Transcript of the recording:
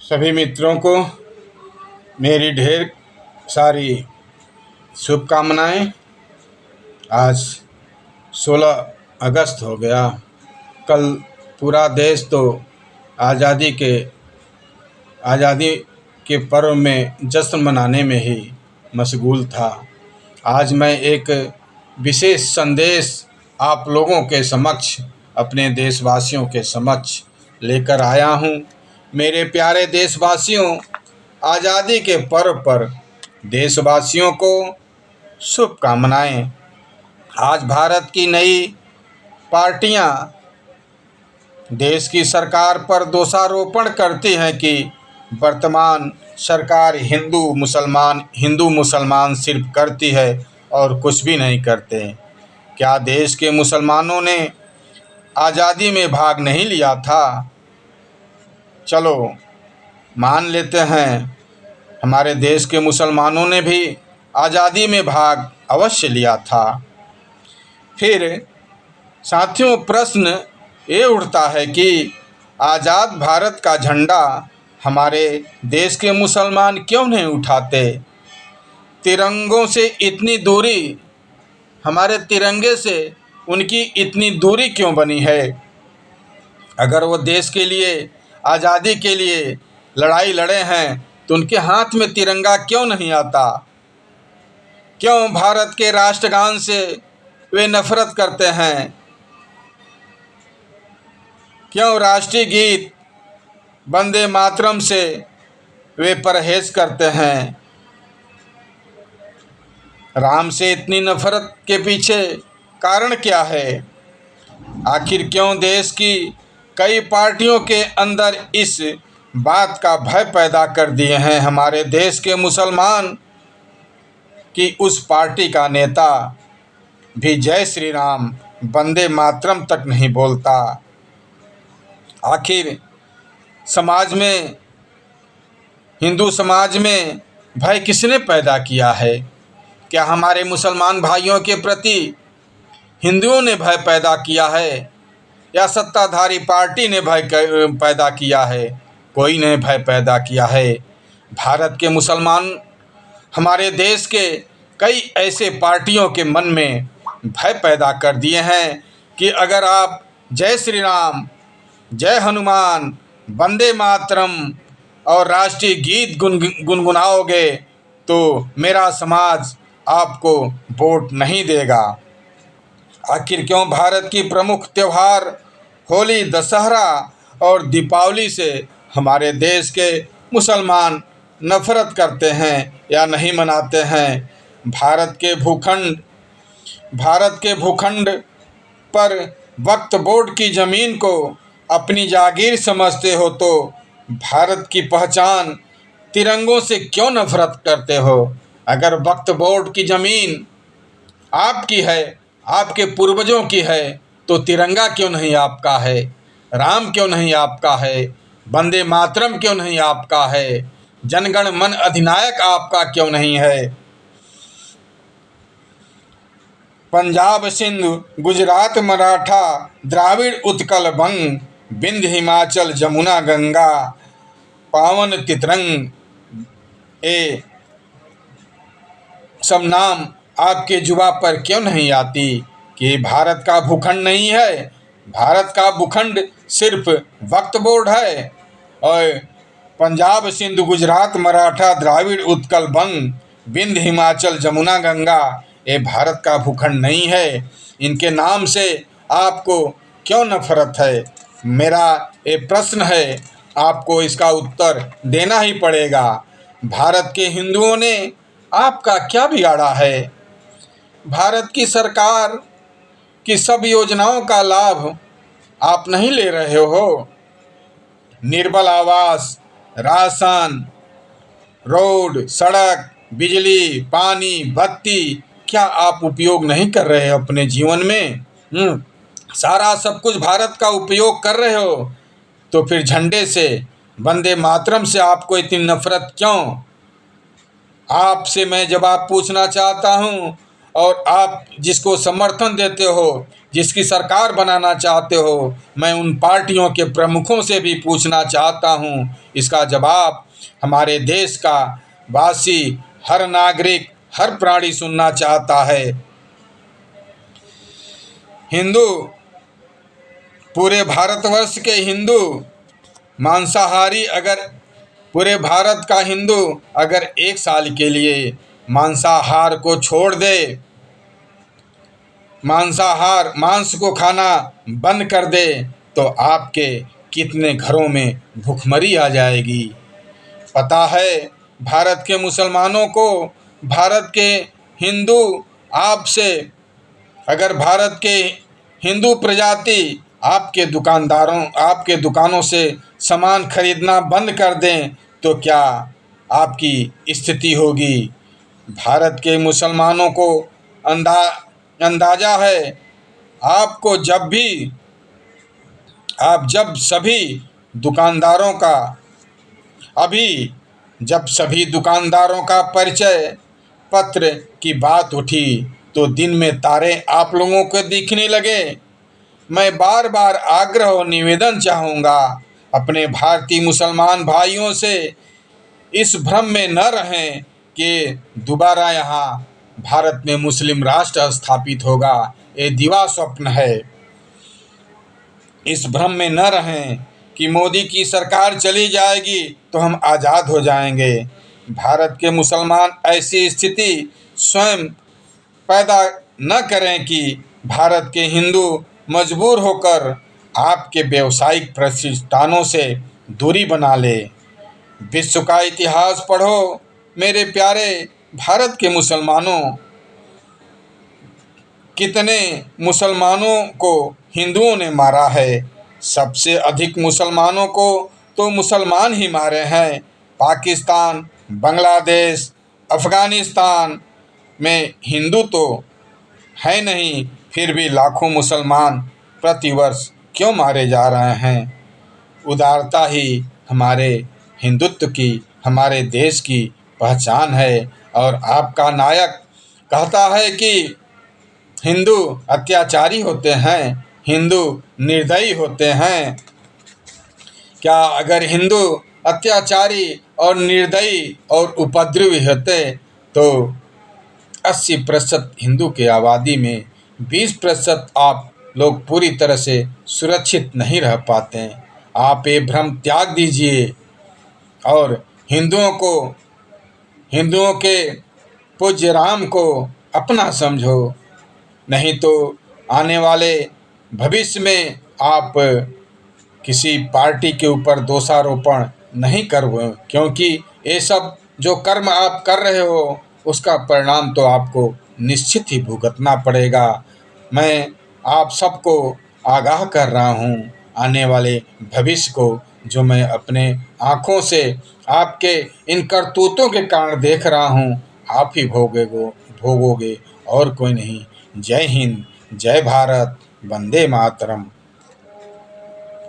सभी मित्रों को मेरी ढेर सारी शुभकामनाएं। आज 16 अगस्त हो गया। कल पूरा देश तो आज़ादी के आज़ादी के पर्व में जश्न मनाने में ही मशगूल था। आज मैं एक विशेष संदेश आप लोगों के समक्ष, अपने देशवासियों के समक्ष लेकर आया हूँ। मेरे प्यारे देशवासियों, आज़ादी के पर्व पर देशवासियों को शुभकामनाएं। आज भारत की नई पार्टियां देश की सरकार पर दोषारोपण करती हैं कि वर्तमान सरकार हिंदू मुसलमान सिर्फ करती है और कुछ भी नहीं करते। क्या देश के मुसलमानों ने आज़ादी में भाग नहीं लिया था? चलो मान लेते हैं, हमारे देश के मुसलमानों ने भी आज़ादी में भाग अवश्य लिया था। फिर साथियों, प्रश्न ये उठता है कि आज़ाद भारत का झंडा हमारे देश के मुसलमान क्यों नहीं उठाते? तिरंगों से इतनी दूरी, हमारे तिरंगे से उनकी इतनी दूरी क्यों बनी है? अगर वो देश के लिए, आज़ादी के लिए लड़ाई लड़े हैं तो उनके हाथ में तिरंगा क्यों नहीं आता? क्यों भारत के राष्ट्रगान से वे नफरत करते हैं? क्यों राष्ट्रीय गीत वंदे मातरम से वे परहेज करते हैं? राम से इतनी नफरत के पीछे कारण क्या है? आखिर क्यों देश की कई पार्टियों के अंदर इस बात का भय पैदा कर दिए हैं हमारे देश के मुसलमान कि उस पार्टी का नेता भी जय श्री राम, वंदे मातरम तक नहीं बोलता? आखिर समाज में, हिंदू समाज में भय किसने पैदा किया है? क्या हमारे मुसलमान भाइयों के प्रति हिंदुओं ने भय पैदा किया है या सत्ताधारी पार्टी ने भय पैदा किया है? कोई ने भय पैदा किया है। भारत के मुसलमान हमारे देश के कई ऐसे पार्टियों के मन में भय पैदा कर दिए हैं कि अगर आप जय श्री राम, जय हनुमान, वंदे मातरम और राष्ट्रीय गीत गुनगुनाओगे तो मेरा समाज आपको वोट नहीं देगा। आखिर क्यों भारत की प्रमुख त्यौहार होली, दशहरा और दीपावली से हमारे देश के मुसलमान नफरत करते हैं या नहीं मनाते हैं? भारत के भूखंड पर वक्फ बोर्ड की ज़मीन को अपनी जागीर समझते हो तो भारत की पहचान तिरंगों से क्यों नफरत करते हो? अगर वक्फ बोर्ड की ज़मीन आपकी है, आपके पूर्वजों की है, तो तिरंगा क्यों नहीं आपका है? राम क्यों नहीं आपका है? वंदे मातरम क्यों नहीं आपका है? जनगण मन अधिनायक आपका क्यों नहीं है? पंजाब, सिंध, गुजरात, मराठा, द्राविड़, उत्कल, बंग, विंध्य, हिमाचल, जमुना, गंगा, पावन तितरंग, ये सब नाम आपके जुबा पर क्यों नहीं आती कि भारत का भूखंड नहीं है? भारत का भूखंड सिर्फ वक्फ बोर्ड है और पंजाब, सिंध, गुजरात, मराठा, द्राविड़, उत्कल, बंग, विंध्य, हिमाचल, जमुना, गंगा ये भारत का भूखंड नहीं है। इनके नाम से आपको क्यों नफरत है? मेरा ये प्रश्न है, आपको इसका उत्तर देना ही पड़ेगा। भारत के हिंदुओं ने आपका क्या बिगाड़ा है? भारत की सरकार की सब योजनाओं का लाभ आप नहीं ले रहे हो? निर्बल आवास, राशन, रोड, सड़क, बिजली, पानी, बत्ती क्या आप उपयोग नहीं कर रहे हो अपने जीवन में? सारा सब कुछ भारत का उपयोग कर रहे हो, तो फिर झंडे से, वंदे मातरम से आपको इतनी नफरत क्यों? आपसे मैं जवाब पूछना चाहता हूँ, और आप जिसको समर्थन देते हो, जिसकी सरकार बनाना चाहते हो, मैं उन पार्टियों के प्रमुखों से भी पूछना चाहता हूँ। इसका जवाब हमारे देश का वासी, हर नागरिक, हर प्राणी सुनना चाहता है। हिंदू, पूरे भारतवर्ष के हिंदू मांसाहारी, अगर पूरे भारत का हिंदू अगर एक साल के लिए मांसाहार को छोड़ दे, मांस को खाना बंद कर दे, तो आपके कितने घरों में भूखमरी आ जाएगी। पता है भारत के मुसलमानों को, भारत के हिंदू आपसे, अगर भारत के हिंदू प्रजाति आपके दुकानों से सामान खरीदना बंद कर दें, तो क्या आपकी स्थिति होगी। भारत के मुसलमानों को अंदाज़ा है, आपको जब सभी दुकानदारों का परिचय पत्र की बात उठी, तो दिन में तारे आप लोगों को दिखने लगे। मैं बार बार आग्रह और निवेदन चाहूँगा, अपने भारतीय मुसलमान भाइयों से इस भ्रम में न रहें कि दोबारा यहाँ भारत में मुस्लिम राष्ट्र स्थापित होगा। ये दिवा स्वप्न है। इस भ्रम में न रहें कि मोदी की सरकार चली जाएगी तो हम आज़ाद हो जाएंगे। भारत के मुसलमान ऐसी स्थिति स्वयं पैदा न करें कि भारत के हिंदू मजबूर होकर आपके व्यावसायिक प्रतिष्ठानों से दूरी बना ले। विश्व का इतिहास पढ़ो मेरे प्यारे भारत के मुसलमानों, कितने मुसलमानों को हिंदुओं ने मारा है। सबसे अधिक मुसलमानों को तो मुसलमान ही मारे हैं। पाकिस्तान, बांग्लादेश, अफ़गानिस्तान में हिंदू तो है नहीं, फिर भी लाखों मुसलमान प्रतिवर्ष क्यों मारे जा रहे हैं। उदारता ही हमारे हिंदुत्व की, हमारे देश की पहचान है। और आपका नायक कहता है कि हिंदू अत्याचारी होते हैं, हिंदू निर्दयी होते हैं। क्या अगर हिंदू अत्याचारी और निर्दयी और उपद्रवी होते तो 80% हिंदू की आबादी में 20% आप लोग पूरी तरह से सुरक्षित नहीं रह पाते। आप ये भ्रम त्याग दीजिए और हिंदुओं के पूज्य राम को अपना समझो, नहीं तो आने वाले भविष्य में आप किसी पार्टी के ऊपर दोषारोपण नहीं करो, क्योंकि ये सब जो कर्म आप कर रहे हो उसका परिणाम तो आपको निश्चित ही भुगतना पड़ेगा। मैं आप सबको आगाह कर रहा हूँ, आने वाले भविष्य को जो मैं अपने आँखों से आपके इन करतूतों के कारण देख रहा हूँ, आप ही भोगोगे और कोई नहीं। जय हिंद, जय भारत, वंदे मातरम।